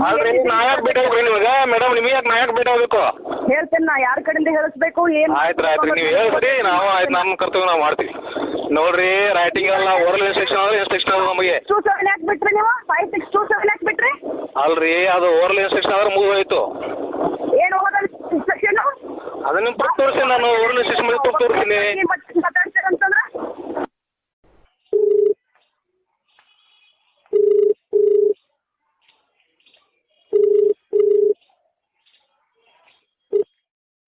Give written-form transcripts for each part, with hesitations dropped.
ಅಲ್ರಿ ನಾಯಕ್ ಬೇಕಾಗ್ರಿ ನಿಮ್ಗೆ ಮೇಡಮ್, ನಿಮಗೆ ಯಾಕೆ ನಾಯಕ್ ಬೇಕಾಗಬೇಕು ಹೇಳ್ತೇನೆ ನಾ ಯಾರ ಕಡೆಯಿಂದ ಹೇಳಿಸ್ಬೇಕು ಏನು. ಆಯ್ತು ನೀವು ಹೇಳ್ರಿ, ನಾವು ಆಯ್ತು ನಮ್ಮ ಕರ್ತವ್ಯ ನಾವು ಮಾಡ್ತೀವಿ. ನೋಡ್ರಿ ರೈಟಿಂಗ್ ಎಲ್ಲ ಓರಲ್ ಇನ್ಸ್ಟ್ರಕ್ಷನ್ ಅಂದ್ರೆ ಇನ್ಸ್ಟ್ರಕ್ಷನ್ ಅದ ನಮಗೆ. 27 ಯಾಕೆ ಬಿಟ್ರಿ ನೀವು? 5627 ಯಾಕೆ ಬಿಟ್ರಿ? ಅಲ್ರಿ ಅದು ಓರಲ್ ಇನ್ಸ್ಟ್ರಕ್ಷನ್ ಆದ್ರೆ ಮುಗಿದೋಯ್ತು. ಏನು ಓರಲ್ ಇನ್ಸ್ಟ್ರಕ್ಷನ್? ಅದನ್ನ ನಿಮ್ಗೆ ಪ್ರೂಫ್ ತೋರಿಸಿ, ನಾನು ಓರಲ್ ಇನ್ಸ್ಟ್ರಕ್ಷನ್ ಮೇಲೆ ಪ್ರೂಫ್ ತೋರಿಸ್ತೀನಿ. ಮಾತಾಡ್ತೀರಂತಂದ್ರೆ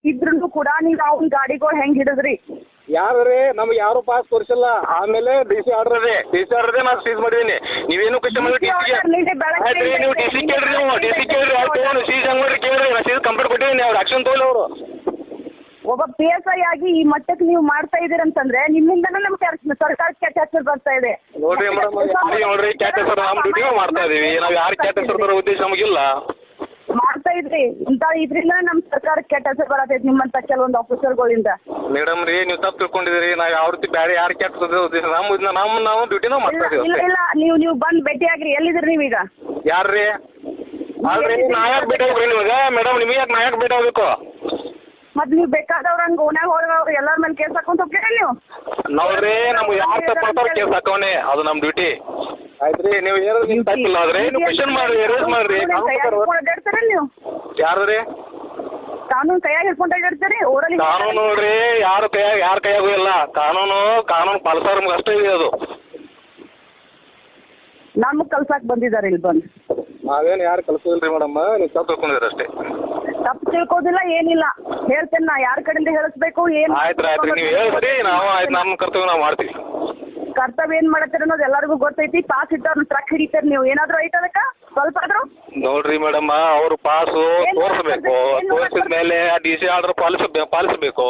ಇದ್ರೂ ಕೂಡ ನೀವು ಅವ್ನ ಗಾಡಿಗಳು ಹೆಂಗ್ ಹಿಡಿದ್ರಿ? ಯಾರ್ರಿ ನಮ್ಗೆ ಯಾರು ಪಾಸ್ ತೋರಿಸಿಲ್ಲ. ಆಮೇಲೆ ಡಿ ಸಿ ಆರ್ಡರ್ ಇದೆ, ನಾನು ಸೀಸ್ ಮಾಡಿದ್ದೀನಿ. ನೀವೇನು ಕ್ವಶನ್ ಮಾಡಿ ನೀವು ಡಿ ಸಿ ಕೇಳ್ರಿ, ಆಯ್ತು ಸೀಸ್ ಹಂಗ್ ಮಾಡ್ರಿ ಕೇಳ್ರಿ, ನಾ ಸೀಸ್ ಕಂಪ್ಲೇಂಟ್ ಕೊಟ್ಟಿದ್ದೀನಿ, ಅವ್ರು ಆಕ್ಷನ್ ತಗೊಳ್ಳಿ. ಅವರು ಒಬ್ಬ PSI ಆಗಿ ಈ ಮಟ್ಟಕ್ಕೆ ನೀವು ಮಾಡ್ತಾ ಇದೀರಂತಂದ್ರೆ ನಿಮ್ಮಿಂದನೇ ನಮ್ಗೆ ಸರ್ಕಾರಕ್ಕೆ ಕೆಟ್ಟ ಹೆಸರು ಬರ್ತಾ ಇದೆ. ನೋಡ್ರಿ ಮೇಡಮ್, ನೋಡ್ರಿ ಕೆಟ್ಟ ಹೆಸರು ನಮ್ಮ ಡ್ಯೂಟಿ ಮಾಡ್ತಾ ಇದೀವಿ ನಾವು. ಯಾರು ಕೆಟ್ಟ ಹೆಸರು ಬರೋ ಉದ್ದೇಶ ನಮಗಿಲ್ಲ. ಮಾಡ್ತಾ ಇದ್ರಿ ಇಂತ ಇದ್ರಿಂದ ನಮ್ ಸರ್ಕಾರಕ್ಕೆ ಕೆಟ್ಟ ಹೆಸರು ಬರತೈತಿ ನಿಮ್ಮಂತ ಕೆಲವೊಂದು ಆಫೀಸರ್ಗಳಿಂದ. ಮೇಡಮ್ ರೀ, ನೀವು ತಪ್ಪು ತಿಳ್ಕೊಂಡಿದ್ರಿ. ನಾವು ಯಾವ ರೀತಿ ಬೇರೆ ಯಾರು ಕೆಟ್ಟ ಉದ್ದೇಶ ನಾವು ಡ್ಯೂಟಿ ನಾವು ಮಾಡ್ತಾ ಇದೀವಿ. ಇಲ್ಲ ನೀವು ಬಂದ್ ಭೇಟಿ ಆಗ್ರಿ. ಎಲ್ಲಿದ್ರಿ ನೀವೀಗ? ಯಾರ್ರಿ? ಅಲ್ರಿ ನಾಯಕ್ ಬೇಕಾಗ್ರಿ ನಿಮ್ಗೆ ಮೇಡಮ್, ನಿಮಗೆ ಯಾಕೆ ನಾಯಕ್ ಬೇಕಾಗಬೇಕು? ಮತ್ ನೀವ್ ಬೇಕಾದವ್ರ ಹಂಗ ಓನ್ಯಾಗ ಹೋದವ್ರು ಎಲ್ಲರ ಮೇಲೆ ಕೇಸ್ ಹಾಕೊಂತ ಹೋಗ್ತೀರಿ ನೀವು? ನೋಡ್ರಿ ನಮ್ಗೆ ಯಾರು ತಪ್ಪಾಡ್ತಾರ ಕೇಸ್ ಹಾಕೋನೆ, ಅದು ನಮ್ ಡ್ಯೂಟಿ. ಆಯ್ತ್ರಿ, ನೀವು ಏನಾದ್ರು ನಿಮ್ ತಪ್ಪಿಲ್ಲ ಆದ್ರೆ ನೀವು ಕ್ವಶನ್ ಮಾಡ್ರಿ, ಅರೇಂಜ್ ಮಾಡ್ರಿ. ನೀವು ಯಾರ್ರಿ ಕಾನೂನು ಕೈಯಾಗ ಹಿಡ್ಕೊಂಡ್ ಅಡ್ಡಾಡ್ತೀರಿ? ಓರಲಿ ಕಾನೂನು ನೋಡ್ರಿ, ಯಾರ ಕೈಯಾಗೂ ಇಲ್ಲ. ಕಾನೂನು ಪಾಲಿಸೋರ್ ನಮ್ಗೆ ಅಷ್ಟೇ ಇದೆ. ಅದು ನಮ್ಗ್ ಕಲ್ಸಾಕ್ ಬಂದಿದ್ದಾರೆ ಇಲ್ಲಿ ಬಂದು. ನಾವೇನು ಯಾರು ಕಲ್ಸೋದಿಲ್ರಿ ಮೇಡಮ್, ನೀವು ತಪ್ಪು ತಿಳ್ಕೊಂಡಿದ್ರಿ ಅಷ್ಟೇ. ತಪ್ಪು ತಿಳ್ಕೋದಿಲ್ಲ ಏನಿಲ್ಲ. ಹೇಳ್ತೇನೆ ನಾ ಯಾರ ಕಡೆಯಿಂದ ಹೇಳಿಸ್ಬೇಕು ಏನು. ಆಯ್ತು ನೀವು ಹೇಳ್ರಿ, ನಾವು ಆಯ್ತು ನಮ್ಮ ಕರ್ತವ್ಯ ನಾವು ಮಾಡ್ತೀವಿ. ಕರ್ತವ್ಯ ಏನ್ ಮಾಡತ್ತೀರ ಅನ್ನೋದು ಎಲ್ಲರಿಗೂ ಗೊತ್ತೈತಿ. ಪಾಸ್ ಇಟ್ಟವ್ರನ್ನ ಟ್ರಕ್ ಹಿಡಿತೀರಿ ನೀವು. ಏನಾದ್ರು ಐತೆ ಅದಕ್ಕ ಸ್ವಲ್ಪ ಆದ್ರೂ? ನೋಡ್ರಿ ಮೇಡಮ್, ಅವ್ರು ಪಾಸು ತೋರಿಸ್ಬೇಕು, ತೋರಿಸಿದ ಮೇಲೆ ಡಿ ಸಿ ಆರ್ಡರ್ ಪಾಲಿಸಬೇಕು.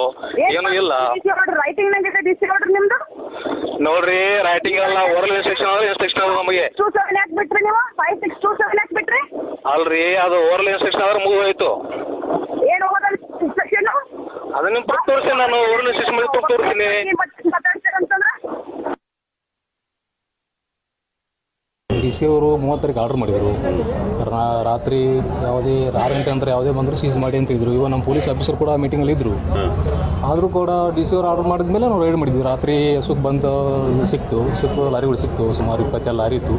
ಏನು ಇಲ್ಲ. ರೈಟಿಂಗ್ ನಂಗೆ ಡಿ ಸಿ ಆರ್ಡರ್ ನಿಮ್ದು? ನೋಡ್ರಿ ರೈಟಿಂಗ್ ಎಲ್ಲ ಓರಲ್ ಇನ್ಸ್ಟ್ರಕ್ಷನ್ ಅಂದ್ರೆ ಇನ್ಸ್ಟ್ರಕ್ಷನ್ ಅದ ನಮಗೆ. 27 ಯಾಕೆ ಬಿಟ್ರಿ ನೀವು? 5627 ಯಾಕೆ ಬಿಟ್ರಿ? ಅಲ್ರಿ ಅದು ಓರಲ್ ಇನ್ಸ್ಟ್ರಕ್ಷನ್ ಆದ್ರೆ ಮುಗಿದೋಯ್ತು. ಏನು ಓರಲ್ ಇನ್ಸ್ಟ್ರಕ್ಷನ್? ಅದನ್ನ ನಿಮ್ಗೆ ಪ್ರೂಫ್ ತೋರಿಸಿ, ನಾನು ಓರಲ್ ಇನ್ಸ್ಟ್ರಕ್ಷನ್ ಮೇಲೆ ಪ್ರೂಫ್ ತೋರಿಸ್ತೀನಿ. ಮಾತಾಡ್ತೀರಂತಂದ್ರೆ ಡಿ ಸಿ ಅವರು 30 ಆರ್ಡರ್ ಮಾಡಿದರು. ರಾತ್ರಿ ಯಾವುದೇ 6 ಗಂಟೆ ಅಂದರೆ ಯಾವುದೇ ಬಂದರೂ ಸೀಸ್ ಮಾಡಿ ಅಂತ ಇದ್ರು. ಇವಾಗ ನಮ್ಮ ಪೊಲೀಸ್ ಆಫೀಸರ್ ಕೂಡ ಮೀಟಿಂಗಲ್ಲಿ ಇದ್ದರು. ಆದರೂ ಕೂಡ ಡಿ ಸಿ ಅವರು ಆರ್ಡರ್ ಮಾಡಿದ ಮೇಲೆ ನಾವು ರೈಡ್ ಮಾಡಿದ್ವಿ. ರಾತ್ರಿ ಸುಖ ಬಂದು ಸಿಕ್ತು ಲಾರಿಗಳು ಸಿಕ್ತು. ಸುಮಾರು 22 ಲಾರಿ ಇತ್ತು.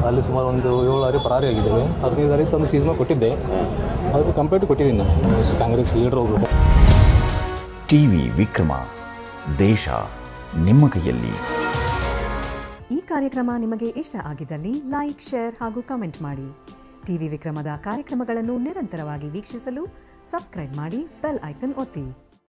ಅಲ್ಲಿ ಸುಮಾರು ಒಂದು 7 ಲಾರಿ ಪರಾರಿ ಆಗಿದ್ದೇವೆ. 15 ಲಾರಿ ತಂದು ಸೀಸ್ ಮಾಡಿ ಕೊಟ್ಟಿದ್ದೆ. ಅದಕ್ಕೆ ಕಂಪ್ಲೇಂಟ್ ಕೊಟ್ಟಿದ್ದೀನಿ. ಕಾಂಗ್ರೆಸ್ ಲೀಡರ್ ಹೋಗ್ಬೇಕು. ಟಿವಿ ವಿಕ್ರಮ, ದೇಶ ನಿಮ್ಮ ಕೈಯಲ್ಲಿ. ಈ ಕಾರ್ಯಕ್ರಮ ನಿಮಗೆ ಇಷ್ಟ ಆಗಿದ್ದಲ್ಲಿ ಲೈಕ್, ಶೇರ್ ಹಾಗೂ ಕಮೆಂಟ್ ಮಾಡಿ. ಟಿವಿ ವಿಕ್ರಮದ ಕಾರ್ಯಕ್ರಮಗಳನ್ನು ನಿರಂತರವಾಗಿ ವೀಕ್ಷಿಸಲು ಸಬ್ಸ್ಕ್ರೈಬ್ ಮಾಡಿ, ಬೆಲ್ ಐಕನ್ ಒತ್ತಿ.